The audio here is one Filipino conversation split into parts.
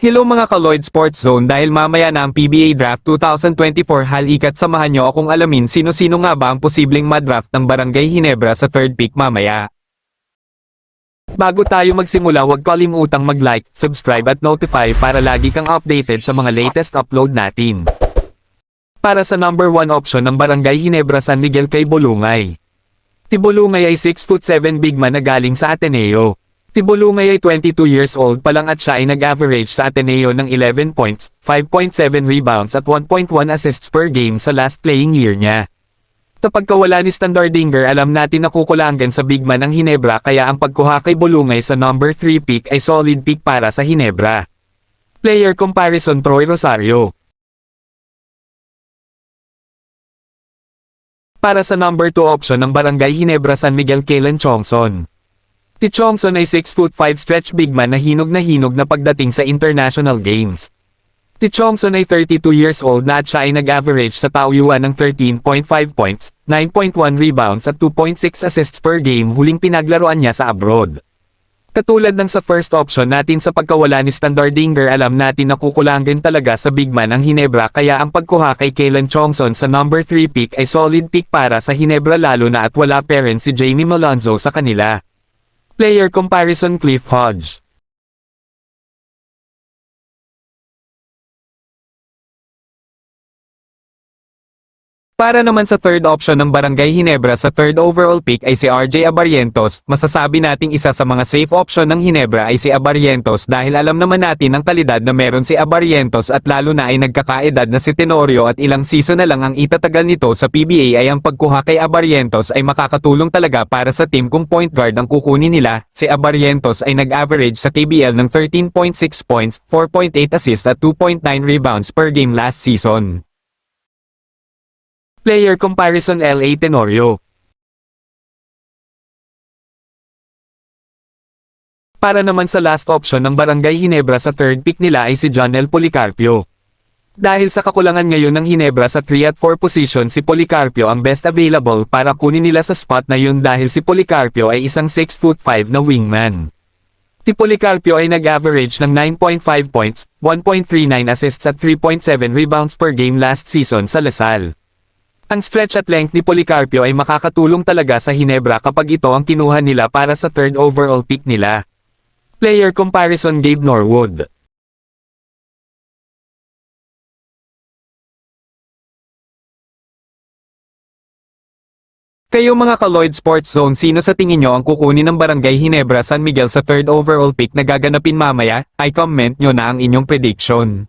Hello mga ka-Lloyd Sports Zone, dahil mamaya na ang PBA Draft 2024, halika't samahan nyo akong alamin sino-sino nga ba ang posibleng madraft ng Barangay Ginebra sa third pick mamaya. Bago tayo magsimula, huwag kalimutang mag-like, subscribe at notify para lagi kang updated sa mga latest upload natin. Para sa number 1 option ng Barangay Ginebra San Miguel kay Bolungay. Bolungay ay 6'7" big man na galing sa Ateneo. Bolungay ay 22 years old pa lang at siya ay nag-average sa Ateneo ng 11 points, 5.7 rebounds at 1.1 assists per game sa last playing year niya. Kapag kawala ni Standardinger, alam natin na kukulangan sa big man ang Ginebra, kaya ang pagkuha kay Bolungay sa number 3 pick ay solid pick para sa Ginebra. Player comparison: Troy Rosario. Para sa number 2 option ng Barangay Ginebra San Miguel, Kalen Chongson. Chongson ay 6'5" stretch big man na hinog na pagdating sa international games. Chongson ay 32 years old na at siya ay nag-average sa Taoyuan ng 13.5 points, 9.1 rebounds at 2.6 assists per game huling pinaglaruan niya sa abroad. Katulad ng sa first option natin, sa pagkawala ni Standardinger, alam natin na kukulangan talaga sa big man ang Ginebra, kaya ang pagkuha kay Kalen Chongson sa number 3 pick ay solid pick para sa Ginebra, lalo na at wala pa rin si Jamie Malonzo sa kanila. Player comparison: Cliff Hodge. Para naman sa third option ng Barangay Ginebra sa third overall pick ay si RJ Abarrientos. Masasabi nating isa sa mga safe option ng Ginebra ay si Abarrientos, dahil alam naman natin ang kalidad na meron si Abarrientos, at lalo na ay nagkakaedad na si Tenorio at ilang season na lang ang itatagal nito sa PBA, ay ang pagkuha kay Abarrientos ay makakatulong talaga para sa team kung point guard ang kukunin nila. Si Abarrientos ay nag-average sa KBL ng 13.6 points, 4.8 assists at 2.9 rebounds per game last season. Player comparison: LA Tenorio. Para naman sa last option ng Barangay Ginebra sa third pick nila ay si Jonel Policarpio. Dahil sa kakulangan ngayon ng Ginebra sa 3 at 4 position, si Policarpio ang best available para kunin nila sa spot na yun, dahil si Policarpio ay isang 6'5" na wingman. Si Policarpio ay nag-average ng 9.5 points, 1.39 assists at 3.7 rebounds per game last season sa Lasal. Ang stretch at length ni Policarpio ay makakatulong talaga sa Ginebra kapag ito ang kinuha nila para sa third overall pick nila. Player comparison: Gabe Norwood. Kayo mga ka-Lloyd Sports Zone, sino sa tingin nyo ang kukunin ng Barangay Ginebra San Miguel sa third overall pick na gaganapin mamaya? Ay comment nyo na ang inyong prediction.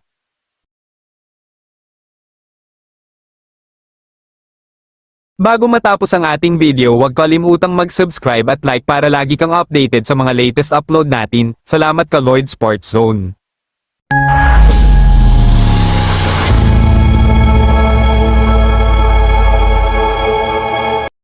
Bago matapos ang ating video, huwag kalimutang mag-subscribe at like para lagi kang updated sa mga latest upload natin. Salamat ka-Lloyd Sports Zone.